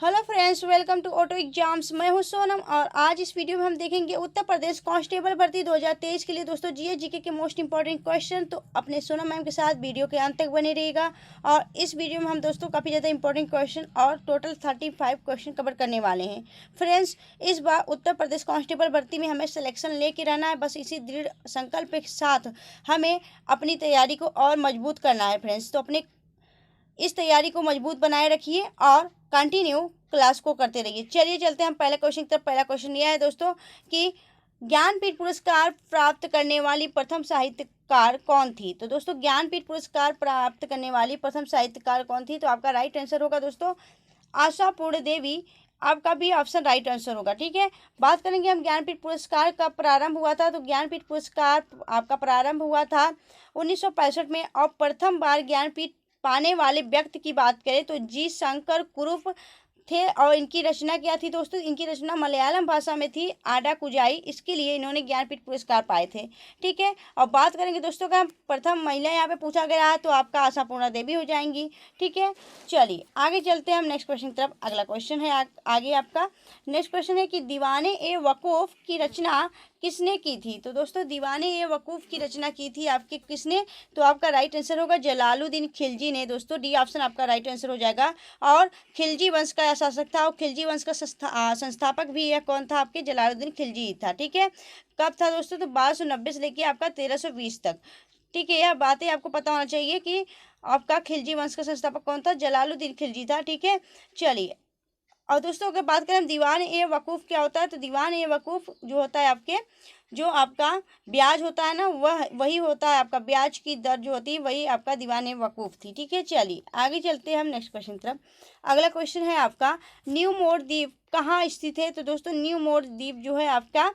Hello friends, welcome to Auto Exams. मैं हूं सोनम और आज इस वीडियो में हम देखेंगे उत्तर प्रदेश कांस्टेबल भर्ती 2023 के लिए दोस्तों जीके के मोस्ट इंपॉर्टेंट क्वेश्चन। तो अपने सोनम मैम के साथ वीडियो के अंत तक बने रहिएगा। और इस वीडियो में हम दोस्तों काफ़ी ज़्यादा इंपॉर्टेंट क्वेश्चन और टोटल 35 क्वेश्चन कवर करने वाले हैं। फ्रेंड्स, इस बार उत्तर प्रदेश कांस्टेबल भर्ती में हमें सिलेक्शन लेके रहना है। बस इसी दृढ़ संकल्प के साथ हमें अपनी तैयारी को और मजबूत करना है। फ्रेंड्स, तो अपने इस तैयारी को मजबूत बनाए रखिए और कंटिन्यू क्लास को करते रहिए। चलिए चलते हैं हम पहले क्वेश्चन की तरफ। पहला क्वेश्चन यह है दोस्तों कि ज्ञानपीठ पुरस्कार प्राप्त करने वाली प्रथम साहित्यकार कौन थी। तो दोस्तों ज्ञानपीठ पुरस्कार प्राप्त करने वाली प्रथम साहित्यकार कौन थी, तो आपका राइट आंसर होगा दोस्तों आशापूर्ण देवी। आपका भी ऑप्शन राइट आंसर होगा। ठीक है, बात करेंगे हम ज्ञानपीठ पुरस्कार का प्रारंभ हुआ था। तो ज्ञानपीठ पुरस्कार आपका प्रारंभ हुआ था 1965 में। और प्रथम बार ज्ञानपीठ पाने वाले व्यक्ति की बात करें तो जी शंकर कुरुप थे। और इनकी रचना क्या थी दोस्तों, इनकी रचना मलयालम भाषा में थी, आडा कुजाई। इसके लिए इन्होंने ज्ञानपीठ पुरस्कार पाए थे। ठीक है, और बात करेंगे दोस्तों का प्रथम महिला यहाँ पे पूछा गया है तो आपका आशापूर्णा देवी हो जाएंगी। ठीक है, चलिए आगे चलते हैं हम नेक्स्ट क्वेश्चन की तरफ। अगला क्वेश्चन है आगे आपका नेक्स्ट क्वेश्चन है कि दीवाने ए वकूफ की रचना किसने की थी। तो दोस्तों दीवाने ए वकूफ की रचना की थी आपके किसने, तो आपका राइट आंसर होगा जलालुद्दीन खिलजी ने। दोस्तों डी ऑप्शन आपका राइट आंसर हो जाएगा। और खिलजी वंश का शासक था और खिलजी वंश का संस्थापक भी यह कौन था, आपके जलालुद्दीन खिलजी था। ठीक है, कब था दोस्तों, तो 1290 से लेके आपका 1320 तक। ठीक है, यह बातें आपको पता होना चाहिए कि आपका खिलजी वंश का संस्थापक कौन था, जलालुद्दीन खिलजी था। ठीक है, चलिए और दोस्तों अगर बात करें दीवान ए वकूफ़ क्या होता है, तो दीवान ए वकूफ़ जो होता है आपके जो आपका ब्याज होता है ना, वही होता है आपका ब्याज की दर जो होती है वही आपका दीवान ए वकूफ़ थी। ठीक है, चलिए आगे चलते हैं हम नेक्स्ट क्वेश्चन की तरफ। अगला क्वेश्चन है आपका न्यू मोर द्वीप कहाँ स्थित है। तो दोस्तों न्यू मोर द्वीप जो है आपका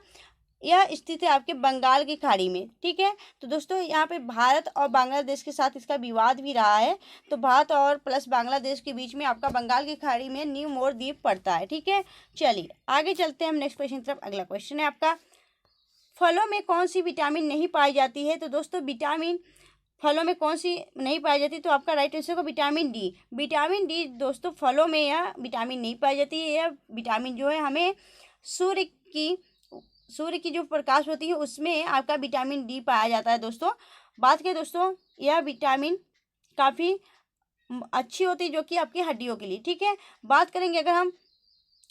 यह स्थित है आपके बंगाल की खाड़ी में। ठीक है, तो दोस्तों यहाँ पे भारत और बांग्लादेश के साथ इसका विवाद भी रहा है। तो भारत और प्लस बांग्लादेश के बीच में आपका बंगाल की खाड़ी में न्यू मोर द्वीप पड़ता है। ठीक है, चलिए आगे चलते हैं हम नेक्स्ट क्वेश्चन की तरफ। अगला क्वेश्चन है आपका फलों में कौन सी विटामिन नहीं पाई जाती है। तो दोस्तों विटामिन फलों में कौन सी नहीं पाई जाती, तो आपका राइट आंसर होगा विटामिन डी। विटामिन डी दोस्तों फलों में यह विटामिन नहीं पाई जाती है। यह विटामिन जो है हमें सूर्य की जो प्रकाश होती है उसमें आपका विटामिन डी पाया जाता है। दोस्तों बात करें दोस्तों यह विटामिन काफ़ी अच्छी होती है जो कि आपकी हड्डियों के लिए। ठीक है, बात करेंगे अगर हम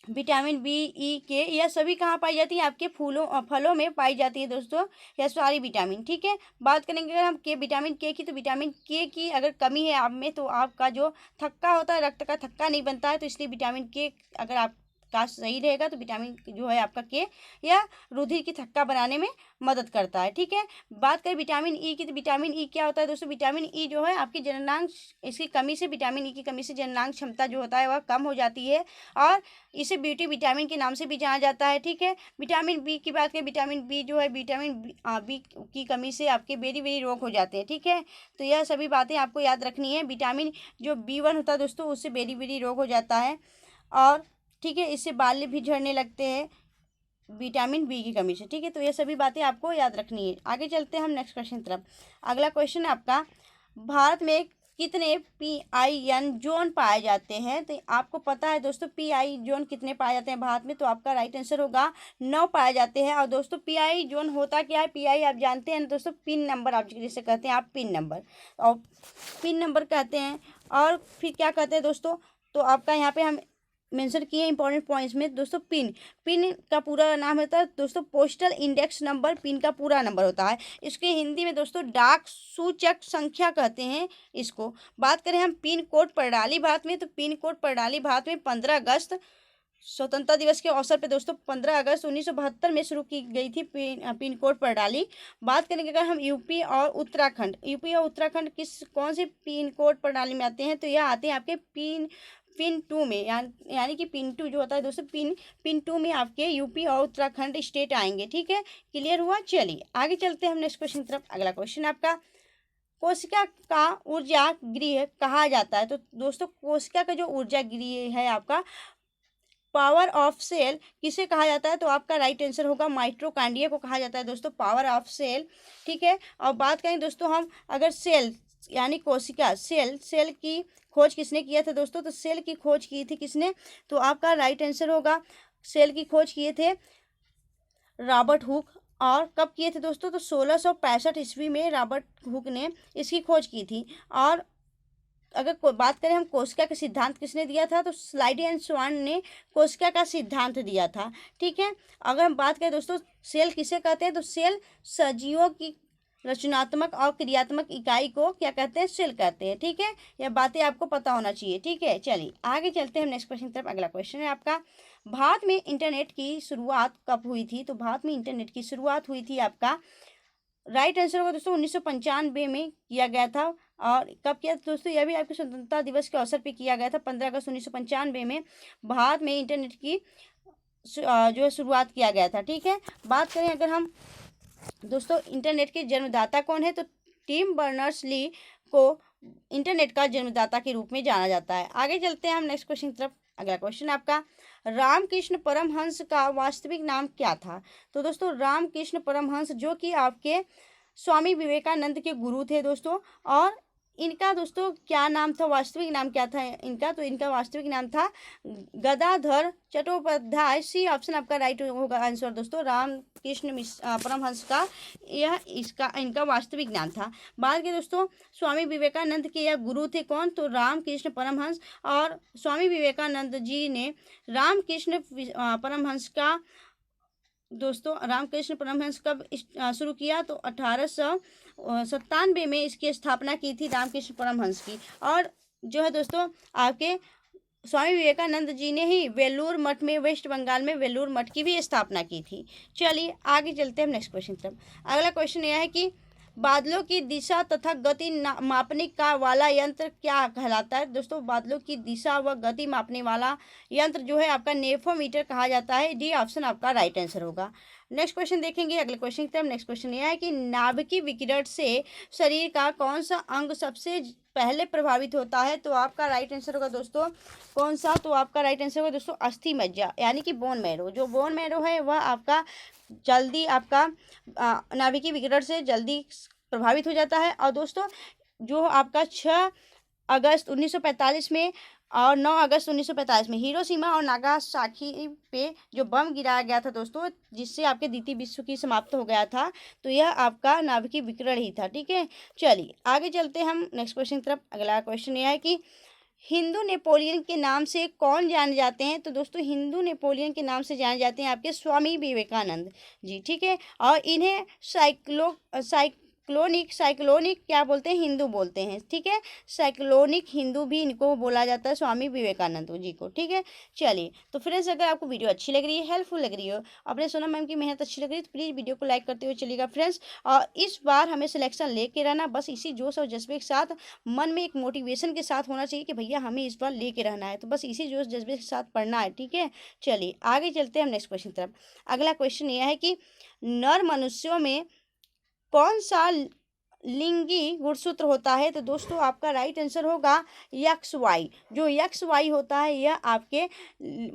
विटामिन बी ई के, यह सभी कहाँ पाई जाती है, आपके फलों में पाई जाती है दोस्तों यह सारी विटामिन। ठीक है, बात करेंगे अगर हम विटामिन के की, तो विटामिन के की अगर कमी है आप में तो आपका जो थक्का होता है रक्त का थक्का नहीं बनता है। तो इसलिए विटामिन के अगर आप का सही रहेगा तो विटामिन जो है आपका के या रुधिर की थक्का बनाने में मदद करता है। ठीक है, बात करें विटामिन ई की, तो विटामिन ई क्या होता है दोस्तों, विटामिन ई जो है आपकी जननांग इसकी कमी से विटामिन ई की कमी से जननांग क्षमता जो होता है वह कम हो जाती है और इसे ब्यूटी विटामिन के नाम से भी जाना जाता है। ठीक है, विटामिन बी की बात करें, विटामिन बी जो है विटामिन बी की कमी से आपके बेरी बेरी रोग हो जाते हैं। ठीक है, तो यह सभी बातें आपको याद रखनी है। विटामिन जो B1 होता है दोस्तों उससे बेरी बेरी रोग हो जाता है और ठीक है इससे बाल भी झड़ने लगते हैं विटामिन बी की कमी से। ठीक है, तो ये सभी बातें आपको याद रखनी है। आगे चलते हैं हम नेक्स्ट क्वेश्चन की तरफ। अगला क्वेश्चन है आपका भारत में कितने PIN जोन पाए जाते हैं। तो आपको पता है दोस्तों PI जोन कितने पाए जाते हैं भारत में, तो आपका राइट आंसर होगा 9 पाए जाते हैं। और दोस्तों PI जोन होता क्या है, PI आप जानते हैं ना दोस्तों, पिन नंबर आप जिसे कहते हैं आप पिन नंबर, और पिन नंबर कहते हैं। और फिर क्या कहते हैं दोस्तों, तो आपका यहाँ पे हम मेंशन किए इंपॉर्टेंट पॉइंट्स में दोस्तों पिन का पूरा नाम होता है दोस्तों पोस्टल इंडेक्स नंबर, पिन का पूरा नंबर होता है। इसके हिंदी में दोस्तों डाक सूचक संख्या कहते हैं इसको। बात करें हम पिन कोड प्रणाली भारत में, तो पिन कोड प्रणाली भारत में 15 अगस्त स्वतंत्रता दिवस के अवसर पे दोस्तों 15 अगस्त 1972 में शुरू की गई थी पिन कोड प्रणाली। बात करेंगे अगर हम यूपी और उत्तराखंड कौन सी पिन कोड प्रणाली में आते हैं, तो यह आते हैं आपके पिन 2 में, यानी कि पिन 2 जो होता है दोस्तों पिन 2 में आपके यूपी और उत्तराखंड स्टेट आएंगे। ठीक है, क्लियर हुआ। चलिए आगे चलते हैं हम नेक्स्ट क्वेश्चन की तरफ। अगला क्वेश्चन आपका कोशिका का ऊर्जा गृह कहा जाता है। तो दोस्तों कोशिका का जो ऊर्जा गृह है आपका पावर ऑफ सेल किसे कहा जाता है, तो आपका राइट आंसर होगा माइटोकॉन्ड्रिया को कहा जाता है दोस्तों पावर ऑफ सेल। ठीक है, और बात करें दोस्तों हम अगर सेल यानी कोशिका, सेल की खोज किसने किया था दोस्तों? तो सेल की खोज की थी किसने? तो आपका राइट आंसर होगा, सेल की खोज किए थे रॉबर्ट हुक। और कब किए थे दोस्तों? तो 1665 ईस्वी में रॉबर्ट हुक ने इसकी खोज की थी। और अगर बात करें हम कोशिका का सिद्धांत किसने दिया था? तो स्लाइडी एंड स्वान ने कोशिका का सिद्धांत दिया था। ठीक है, अगर हम बात करें दोस्तों सेल किसे कहते हैं? तो सेल सजीवों की रचनात्मक और क्रियात्मक इकाई को क्या कहते हैं? सेल कहते हैं। ठीक है, यह बातें आपको पता होना चाहिए। ठीक है, चलिए आगे चलते हैं हम नेक्स्ट क्वेश्चन की तरफ। अगला क्वेश्चन है आपका, भारत में इंटरनेट की शुरुआत कब हुई थी? तो भारत में इंटरनेट की शुरुआत हुई थी आपका, राइट आंसर होगा दोस्तों 1995 में किया गया था। और कब किया था दोस्तों? यह भी आपके स्वतंत्रता दिवस के अवसर पर किया गया था, 15 अगस्त 1995 में भारत में इंटरनेट की जो है शुरुआत किया गया था। ठीक है, बात करें अगर हम दोस्तों इंटरनेट के जन्मदाता कौन है? तो टिम बर्नर्स-ली को इंटरनेट का जन्मदाता के रूप में जाना जाता है। आगे चलते हैं हम नेक्स्ट क्वेश्चन की तरफ। अगला क्वेश्चन आपका, रामकृष्ण परमहंस का वास्तविक नाम क्या था? तो दोस्तों रामकृष्ण परमहंस जो कि आपके स्वामी विवेकानंद के गुरु थे दोस्तों, और इनका दोस्तों क्या नाम था, वास्तविक नाम क्या था इनका? तो इनका वास्तविक नाम था गदाधर चट्टोपाध्याय। सी ऑप्शन आपका राइट होगा आंसर दोस्तों, रामकृष्ण परमहंस का यह इनका वास्तविक नाम था। बाद के दोस्तों स्वामी विवेकानंद के यह गुरु थे कौन? तो रामकृष्ण परमहंस। और स्वामी विवेकानंद जी ने रामकृष्ण परमहंस का दोस्तों रामकृष्ण परमहंस कब शुरू किया? तो 1897 में इसकी स्थापना की थी रामकृष्ण परमहंस की। और जो है दोस्तों आपके स्वामी विवेकानंद जी ने ही वेलूर मठ में, वेस्ट बंगाल में वेलूर मठ की भी स्थापना की थी। चलिए आगे चलते हैं हम नेक्स्ट क्वेश्चन तरफ। अगला क्वेश्चन यह है कि बादलों की दिशा तथा गति मापने का वाला यंत्र क्या कहलाता है? दोस्तों बादलों की दिशा व गति मापने वाला यंत्र जो है आपका नेफोमीटर कहा जाता है। डी ऑप्शन आपका राइट आंसर होगा। नेक्स्ट क्वेश्चन देखेंगे अगले क्वेश्चन की तरफ। नेक्स्ट क्वेश्चन यह है कि नाभिकीय विकिरण से शरीर का कौन सा अंग सबसे पहले प्रभावित होता है? तो आपका राइट आंसर होगा दोस्तों कौन सा? तो आपका राइट आंसर होगा दोस्तों अस्थि मज्जा, यानी कि बोन मैरो। जो बोन मैरो है वह आपका जल्दी आपका नाभिकीय विकिरण से जल्दी प्रभावित हो जाता है। और दोस्तों जो आपका 6 अगस्त 1945 में और 9 अगस्त 1945 में हिरोशिमा और नागासाकी पे जो बम गिराया गया था दोस्तों, जिससे आपके द्वितीय विश्व की समाप्त हो गया था, तो यह आपका नाभिकीय विकिरण ही था। ठीक है, चलिए आगे चलते हैं हम नेक्स्ट क्वेश्चन की तरफ। अगला क्वेश्चन यह है कि हिंदू नेपोलियन के नाम से कौन जाने जाते हैं? तो दोस्तों हिंदू नेपोलियन के नाम से जाने जाते हैं आपके स्वामी विवेकानंद जी। ठीक है, और इन्हें साइक्लोनिक क्या बोलते हैं? हिंदू बोलते हैं। ठीक है, साइक्लोनिक हिंदू भी इनको बोला जाता है, स्वामी विवेकानंद जी को। ठीक है, चलिए तो फ्रेंड्स अगर आपको वीडियो अच्छी लग रही है, हेल्पफुल लग रही हो, अपने सोनम मैम की मेहनत अच्छी लग रही है, तो प्लीज़ वीडियो को लाइक करते हुए चलिएगा फ्रेंड्स। और इस बार हमें सिलेक्शन लेके रहना, बस इसी जोश और जज्बे के साथ, मन में एक मोटिवेशन के साथ होना चाहिए कि भैया हमें इस बार लेके रहना है, तो बस इसी जोश जज्बे के साथ पढ़ना है। ठीक है, चलिए आगे चलते हैं हम नेक्स्ट क्वेश्चन की तरफ। अगला क्वेश्चन यह है कि नर मनुष्यों में कौन सा लिंगी गुणसूत्र होता है? तो दोस्तों आपका राइट आंसर होगा XY। जो XY होता है यह आपके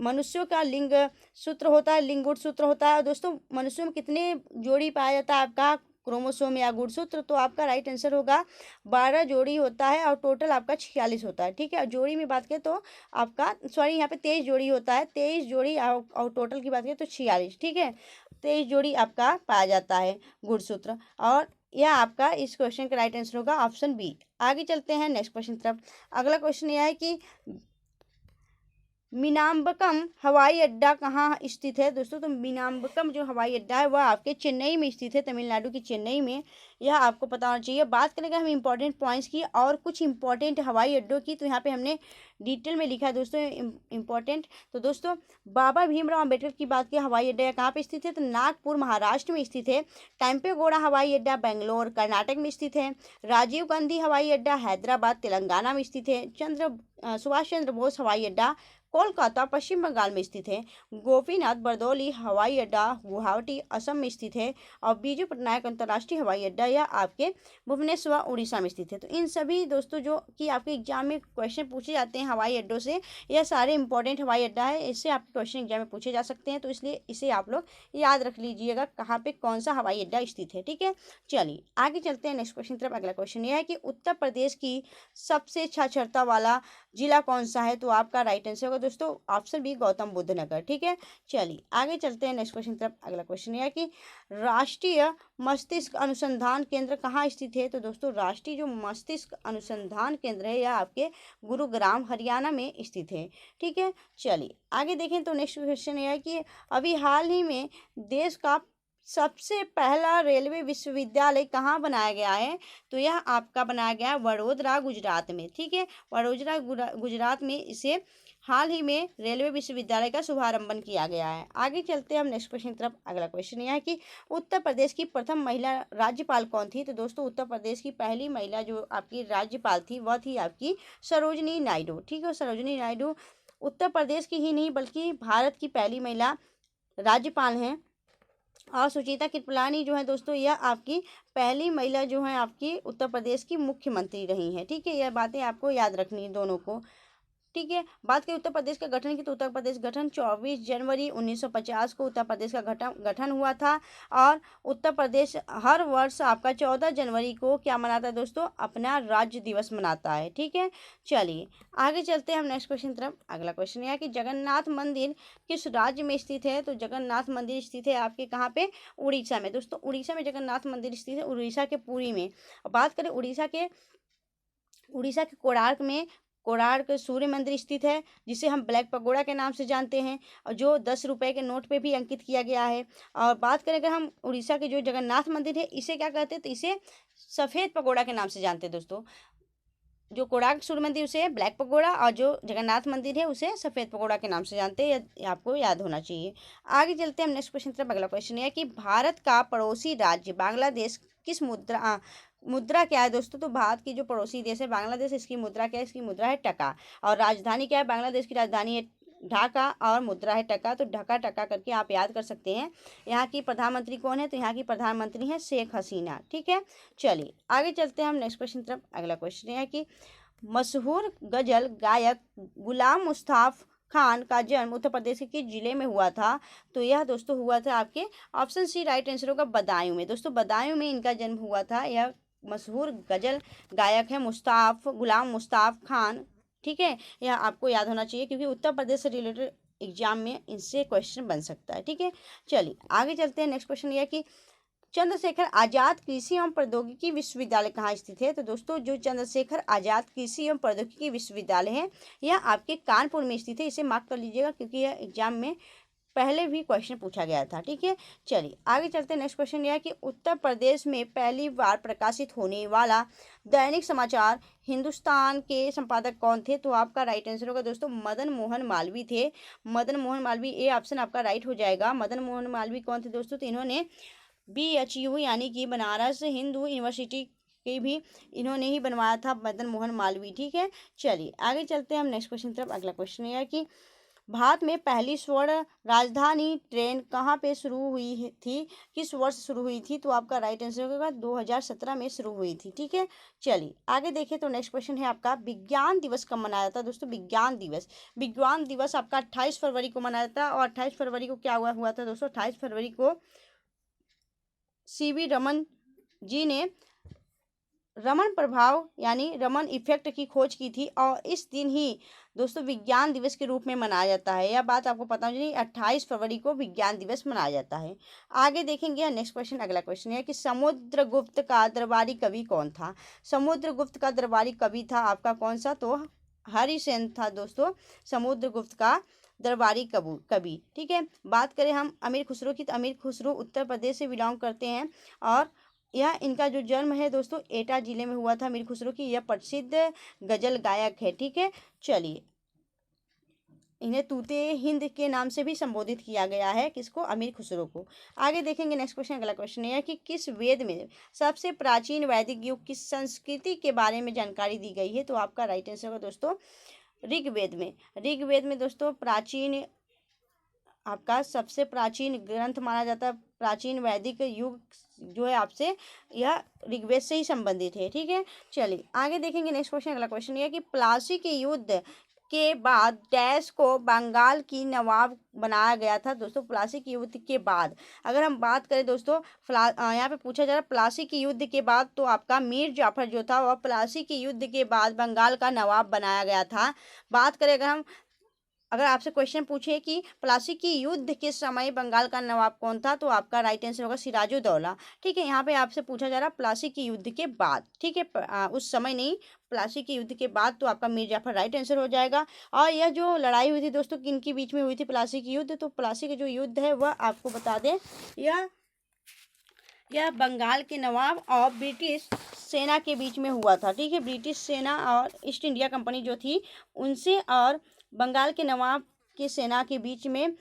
मनुष्यों का लिंग सूत्र होता है, लिंग गुणसूत्र होता है। और दोस्तों मनुष्यों में कितने जोड़ी पाया जाता है आपका क्रोमोसोम या गुणसूत्र? तो आपका राइट आंसर होगा 12 जोड़ी होता है, और टोटल आपका 46 होता है। ठीक है, और जोड़ी में बात करें तो आपका यहाँ पे 23 जोड़ी होता है, 23 जोड़ी, और टोटल की बात करें तो 46। ठीक है, 23 जोड़ी आपका पाया जाता है गुणसूत्र, और यह आपका इस क्वेश्चन का राइट आंसर होगा ऑप्शन बी। आगे चलते हैं नेक्स्ट क्वेश्चन की तरफ। अगला क्वेश्चन यह है कि मीनाम्बकम हवाई अड्डा कहाँ स्थित है? दोस्तों तो मीनाम्बकम जो हवाई अड्डा है वह आपके चेन्नई में स्थित है, तमिलनाडु की चेन्नई में। यह आपको पता होना चाहिए। बात करेंगे हम इंपॉर्टेंट पॉइंट्स की और कुछ इंपॉर्टेंट हवाई अड्डों की, तो यहाँ पे हमने डिटेल में लिखा है दोस्तों इंपॉर्टेंट। तो दोस्तों बाबा भीमराव अम्बेडकर की बात की, हवाई अड्डा कहाँ पे स्थित है? तो नागपुर महाराष्ट्र में स्थित है। कैंपेगौड़ा हवाई अड्डा बेंगलोर कर्नाटक में स्थित है। राजीव गांधी हवाई अड्डा हैदराबाद तेलंगाना में स्थित है। सुभाष चंद्र बोस हवाई अड्डा कोलकाता पश्चिम बंगाल में स्थित है। गोपीनाथ बरदौली हवाई अड्डा गुवाहाटी असम में स्थित है। और बीजू पटनायक अंतर्राष्ट्रीय हवाई अड्डा यह आपके भुवनेश्वर उड़ीसा में स्थित है। तो इन सभी दोस्तों जो कि आपके एग्जाम में क्वेश्चन पूछे जाते हैं हवाई अड्डों से, यह सारे इंपॉर्टेंट हवाई अड्डा है, इससे आपके क्वेश्चन एग्जाम में पूछे जा सकते हैं। तो इसलिए इसे आप लोग याद रख लीजिएगा कहाँ पे कौन सा हवाई अड्डा स्थित है। ठीक है, चलिए आगे चलते हैं नेक्स्ट क्वेश्चन तरफ। अगला क्वेश्चन यह है कि उत्तर प्रदेश की सबसे साक्षरता वाला जिला कौन सा है? तो आपका राइट आंसर होगा दोस्तों ऑप्शन बी गौतम बुद्ध नगर। ठीक है, चलिए आगे चलते हैं नेक्स्ट क्वेश्चन तरफ। अगला क्वेश्चन यह है कि राष्ट्रीय मस्तिष्क अनुसंधान केंद्र कहाँ स्थित है? तो दोस्तों राष्ट्रीय जो मस्तिष्क अनुसंधान केंद्र है यह आपके गुरुग्राम हरियाणा में स्थित है। ठीक है, चलिए आगे देखें तो नेक्स्ट क्वेश्चन यह है कि अभी हाल ही में देश का सबसे पहला रेलवे विश्वविद्यालय कहाँ बनाया गया है? तो यह आपका बनाया गया है वडोदरा गुजरात में। ठीक है, वडोदरा गुजरात में इसे हाल ही में रेलवे विश्वविद्यालय का शुभारंभन किया गया है। आगे चलते हैं हम नेक्स्ट क्वेश्चन तरफ। अगला क्वेश्चन यह है कि उत्तर प्रदेश की प्रथम महिला राज्यपाल कौन थी? तो दोस्तों उत्तर प्रदेश की पहली महिला जो आपकी राज्यपाल थी वह थी आपकी सरोजनी नायडू। ठीक है, सरोजनी नायडू उत्तर प्रदेश की ही नहीं बल्कि भारत की पहली महिला राज्यपाल हैं। और सुचिता कृपलानी जो है दोस्तों यह आपकी पहली महिला जो है आपकी उत्तर प्रदेश की मुख्यमंत्री रही हैं। ठीक है, यह बातें आपको याद रखनी है दोनों को। ठीक है, बात करें उत्तर प्रदेश का गठन की तो उत्तर प्रदेश गठन 24 जनवरी 1950 को उत्तर प्रदेश का गठन हुआ था। और उत्तर प्रदेश हर वर्ष आपका 14 जनवरी को क्या मनाता है दोस्तों? अपना राज्य दिवस मनाता है। ठीक है, चलिए आगे चलते हैं हम नेक्स्ट क्वेश्चन तरफ। अगला क्वेश्चन यह है कि जगन्नाथ मंदिर किस राज्य में स्थित है? तो जगन्नाथ मंदिर स्थित है आपके कहाँ पे? उड़ीसा में। दोस्तों उड़ीसा में जगन्नाथ मंदिर स्थित है, उड़ीसा के पुरी में। बात करें उड़ीसा के कोणार्क में कोणार्क सूर्य मंदिर स्थित है, जिसे हम ब्लैक पगोड़ा के नाम से जानते हैं और जो 10 रुपए के नोट पे भी अंकित किया गया है। और बात करें अगर हम उड़ीसा के जो जगन्नाथ मंदिर है इसे क्या कहते हैं? तो इसे सफ़ेद पगोड़ा के नाम से जानते हैं दोस्तों। जो कोणार्क सूर्य मंदिर उसे ब्लैक पगोड़ा और जो जगन्नाथ मंदिर है उसे सफ़ेद पगोड़ा के नाम से जानते हैं, यह आपको याद होना चाहिए। आगे चलते हैं हम नेक्स्ट क्वेश्चन तरफ। अगला क्वेश्चन है कि भारत का पड़ोसी राज्य बांग्लादेश किस मुद्रा क्या है दोस्तों? तो भारत की जो पड़ोसी देश है बांग्लादेश, इसकी मुद्रा क्या है? इसकी मुद्रा है टका। और राजधानी क्या है? बांग्लादेश की राजधानी है ढाका और मुद्रा है टका। तो ढका टका करके आप याद कर सकते हैं। यहाँ की प्रधानमंत्री कौन है? तो यहाँ की प्रधानमंत्री है शेख हसीना। ठीक है, चलिए आगे चलते हैं हम नेक्स्ट क्वेश्चन तरफ। अगला क्वेश्चन है कि मशहूर गजल गायक गुलाम मुस्तफा खान का जन्म उत्तर प्रदेश के किस जिले में हुआ था? तो यह दोस्तों हुआ था आपके ऑप्शन सी राइट आंसर होगा बदायूं में। दोस्तों बदायूं में इनका जन्म हुआ था। यह मशहूर गजल गायक है गुलाम मुस्तफा खान। ठीक है, यह आपको याद होना चाहिए क्योंकि उत्तर प्रदेश से रिलेटेड एग्जाम में इनसे क्वेश्चन बन सकता है। ठीक है, चलिए आगे चलते हैं। नेक्स्ट क्वेश्चन यह कि चंद्रशेखर आजाद कृषि एवं प्रौद्योगिकी विश्वविद्यालय कहाँ स्थित है? तो दोस्तों जो चंद्रशेखर आजाद कृषि एवं प्रौद्योगिकी विश्वविद्यालय है यह आपके कानपुर में स्थित है। इसे मार्क कर लीजिएगा क्योंकि यह एग्जाम में पहले भी क्वेश्चन पूछा गया था। ठीक है, चलिए आगे चलते हैं। नेक्स्ट क्वेश्चन यह है कि उत्तर प्रदेश में पहली बार प्रकाशित होने वाला दैनिक समाचार हिंदुस्तान के संपादक कौन थे? तो आपका राइट आंसर होगा दोस्तों मदन मोहन मालवीय थे। मदन मोहन मालवीय, ये ऑप्शन आपका राइट हो जाएगा। मदन मोहन मालवीय कौन थे दोस्तों? तो इन्होंने BHU यानी कि बनारस हिंदू यूनिवर्सिटी के भी इन्होंने ही बनवाया था, मदन मोहन मालवीय। ठीक है, चलिए आगे चलते हैं हम नेक्स्ट क्वेश्चन तरफ। अगला क्वेश्चन यह है कि भारत में पहली स्वर्ण राजधानी ट्रेन कहाँ पे शुरू हुई थी? किस वर्ष शुरू हुई थी? तो आपका राइट आंसर होगा 2017 में शुरू हुई थी। ठीक है, चलिए आगे देखें तो नेक्स्ट क्वेश्चन है आपका विज्ञान दिवस कब मनाया जाता है? दोस्तों विज्ञान दिवस आपका 28 फरवरी को मनाया जाता है। और 28 फरवरी को क्या हुआ था दोस्तों? 28 फरवरी को CV रमन जी ने रमन प्रभाव यानी रमन इफेक्ट की खोज की थी और इस दिन ही दोस्तों विज्ञान दिवस के रूप में मनाया जाता है। यह बात आपको पता होनी चाहिए, 28 फरवरी को विज्ञान दिवस मनाया जाता है। आगे देखेंगे नेक्स्ट क्वेश्चन। अगला क्वेश्चन है कि समुद्रगुप्त का दरबारी कवि कौन था? समुद्रगुप्त का दरबारी कवि था आपका कौन सा? तो हरिसेन था दोस्तों समुद्रगुप्त का दरबारी कवि। ठीक है, बात करें हम अमीर खुसरो की तो अमीर खुसरो उत्तर प्रदेश से बिलोंग करते हैं और यह इनका जो जन्म है दोस्तों एटा जिले में हुआ था। अमीर खुसरो की यह प्रसिद्ध गजल गायक है। ठीक है, चलिए इन्हें तूते हिंद के नाम से भी संबोधित किया गया है, किसको? अमीर खुसरो को। आगे देखेंगे नेक्स्ट क्वेश्चन। अगला क्वेश्चन यह है कि किस वेद में सबसे प्राचीन वैदिक युग की संस्कृति के बारे में जानकारी दी गई है? तो आपका राइट आंसर होगा दोस्तों ऋग्वेद में दोस्तों प्राचीन आपका सबसे प्राचीन ग्रंथ माना जाता है। प्राचीन वैदिक युग जो है आपसे यह ऋग्वेद से ही संबंधित है। ठीक है, चलिए आगे देखेंगे नेक्स्ट क्वेश्चन। अगला क्वेश्चन यह कि प्लासी के युद्ध के बाद डैश को बंगाल की नवाब बनाया गया था। दोस्तों प्लासी के युद्ध के बाद अगर हम बात करें दोस्तों, यहाँ पे पूछा जा रहा है प्लासी के युद्ध के बाद, तो आपका मीर जाफर जो था वह प्लासी के युद्ध के बाद बंगाल का नवाब बनाया गया था। बात करें अगर आपसे क्वेश्चन पूछे कि प्लासी की युद्ध के समय बंगाल का नवाब कौन था, तो आपका राइट आंसर होगा सिराजुद्दौला। ठीक है, यहाँ पे आपसे पूछा जा रहा है प्लासी की युद्ध के बाद। ठीक है, उस समय नहीं, प्लासी के युद्ध के बाद, तो आपका मीर जाफर राइट आंसर हो जाएगा। और यह जो लड़ाई हुई थी दोस्तों किनके बीच में हुई थी, प्लासी की युद्ध, तो प्लासी के जो युद्ध है वह आपको बता दें यह बंगाल के नवाब और ब्रिटिश सेना के बीच में हुआ था। ठीक है, ब्रिटिश सेना और ईस्ट इंडिया कंपनी जो थी उनसे और बंगाल के नवाब की सेना के बीच में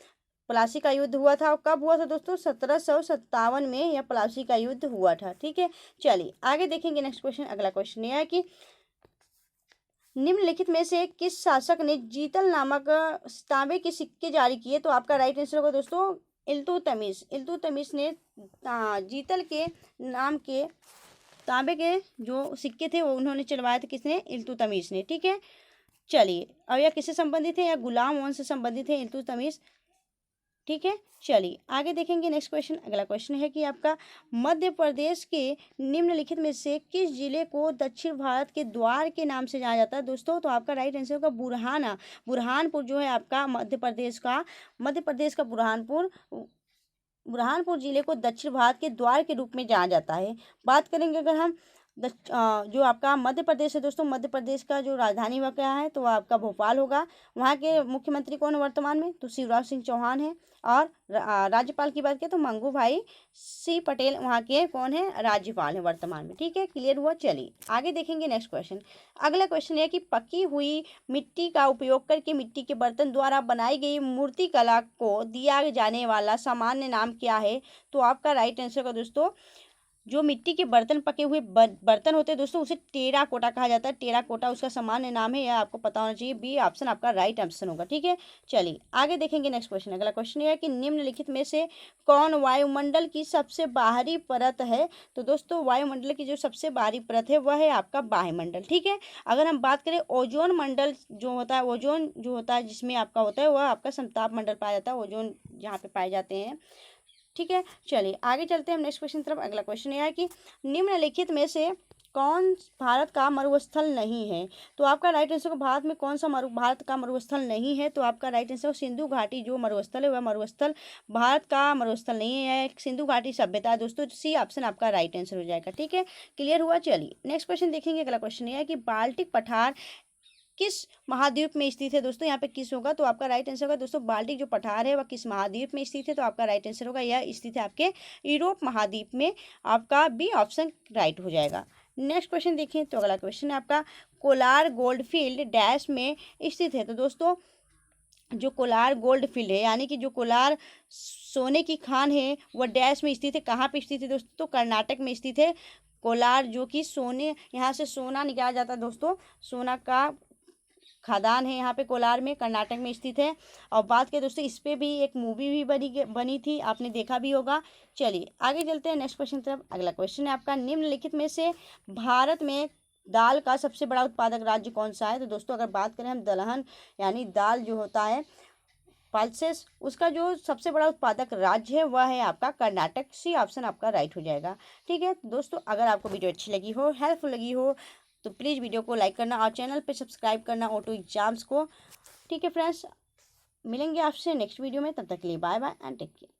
प्लासी का युद्ध हुआ था। और कब हुआ था दोस्तों, 1757 में यह प्लासी का युद्ध हुआ था। ठीक है, चलिए आगे देखेंगे नेक्स्ट क्वेश्चन। अगला क्वेश्चन यह है कि निम्नलिखित में से किस शासक ने जीतल नामक तांबे के सिक्के जारी किए, तो आपका राइट आंसर होगा दोस्तों इल्तुतमिश ने जीतल के नाम के तांबे के जो सिक्के थे वो उन्होंने चलवाए थे। किसने, इल्तुतमिश ने। ठीक है, चलिए अब यह किससे संबंधित है, या गुलाम वंश से संबंधित है इल्तुतमिश। ठीक है, चलिए आगे देखेंगे नेक्स्ट क्वेश्चन। अगला क्वेश्चन है कि आपका मध्य प्रदेश के निम्नलिखित में से किस जिले को दक्षिण भारत के द्वार के नाम से जाना जाता है दोस्तों, तो आपका राइट आंसर होगा बुरहानपुर जो है आपका मध्य प्रदेश का बुरहानपुर जिले को दक्षिण भारत के द्वार के रूप में जाना जाता है। बात करेंगे अगर हम जो आपका मध्य प्रदेश है दोस्तों, मध्य प्रदेश का जो राजधानी वह क्या है, तो वह आपका भोपाल होगा। वहाँ के मुख्यमंत्री कौन है वर्तमान में, तो शिवराज सिंह चौहान है। और राज्यपाल की बात करें तो मंगू भाई सी पटेल वहाँ के कौन है, राज्यपाल है वर्तमान में। ठीक है, क्लियर हुआ। चलिए आगे देखेंगे नेक्स्ट क्वेश्चन। अगला क्वेश्चन है कि पकी हुई मिट्टी का उपयोग करके मिट्टी के बर्तन द्वारा बनाई गई मूर्ति कला को दिया जाने वाला सामान्य नाम क्या है, तो आपका राइट आंसर होगा दोस्तों, जो मिट्टी के बर्तन पके हुए बर्तन होते हैं दोस्तों उसे टेराकोटा कहा जाता है। टेराकोटा उसका सामान्य नाम है, यह आपको पता होना चाहिए। बी ऑप्शन आपका राइट ऑप्शन होगा। ठीक है, चलिए आगे देखेंगे नेक्स्ट क्वेश्चन। अगला क्वेश्चन यह है कि निम्नलिखित में से कौन वायुमंडल की सबसे बाहरी परत है, तो दोस्तों वायुमंडल की जो सबसे बाहरी परत है वह है आपका वायुमंडल। ठीक है, अगर हम बात करें ओजोन मंडल जो होता है, ओजोन जो होता है जिसमें आपका होता है वह आपका समताप मंडल पाया जाता है, ओजोन जहाँ पे पाए जाते हैं। ठीक है, चलिए आगे चलते हैं हम नेक्स्ट क्वेश्चन तरफ। अगला क्वेश्चन यह है कि निम्नलिखित में से कौन भारत का मरुस्थल नहीं है, तो आपका राइट आंसर को भारत में कौन सा भारत का मरुस्थल नहीं है, तो आपका राइट आंसर सिंधु घाटी जो मरुस्थल है वह मरुस्थल भारत का मरुस्थल नहीं है, सिंधु घाटी सभ्यता है दोस्तों। सी ऑप्शन आपका राइट आंसर हो जाएगा। ठीक है, क्लियर हुआ। चलिए नेक्स्ट क्वेश्चन देखेंगे। अगला क्वेश्चन यह है कि बाल्टिक पठार किस महाद्वीप में स्थित है दोस्तों, यहाँ पे किस होगा, तो आपका राइट आंसर होगा दोस्तों बाल्टिक जो पठार है वह किस महाद्वीप में स्थित है, तो आपका राइट आंसर होगा यह स्थित है आपके यूरोप महाद्वीप में। आपका बी ऑप्शन राइट हो जाएगा। नेक्स्ट क्वेश्चन देखें तो अगला क्वेश्चन है आपका कोलार गोल्डफील्ड डैश में स्थित है, तो दोस्तों जो कोलार गोल्ड फील्ड है यानी कि जो कोलार सोने की खान है वह डैश में स्थित है। कहाँ पे स्थित है दोस्तों, तो कर्नाटक में स्थित है। कोलार जो कि सोने, यहाँ से सोना निकाला जाता है दोस्तों, सोना का खदान है यहाँ पे कोलार में, कर्नाटक में स्थित है। और बात करें दोस्तों इस पे भी एक मूवी भी बनी थी, आपने देखा भी होगा। चलिए आगे चलते हैं नेक्स्ट क्वेश्चन तरफ। अगला क्वेश्चन है आपका निम्नलिखित में से भारत में दाल का सबसे बड़ा उत्पादक राज्य कौन सा है, तो दोस्तों अगर बात करें हम दलहन यानी दाल जो होता है पल्सेस, उसका जो सबसे बड़ा उत्पादक राज्य है वह है आपका कर्नाटक। सी ऑप्शन आपका राइट हो जाएगा। ठीक है दोस्तों, अगर आपको वीडियो अच्छी लगी हो, हेल्पफुल लगी हो, तो प्लीज़ वीडियो को लाइक करना और चैनल पे सब्सक्राइब करना ऑटो एग्जाम्स को। ठीक है फ्रेंड्स, मिलेंगे आपसे नेक्स्ट वीडियो में, तब तक के लिए bye bye and take care.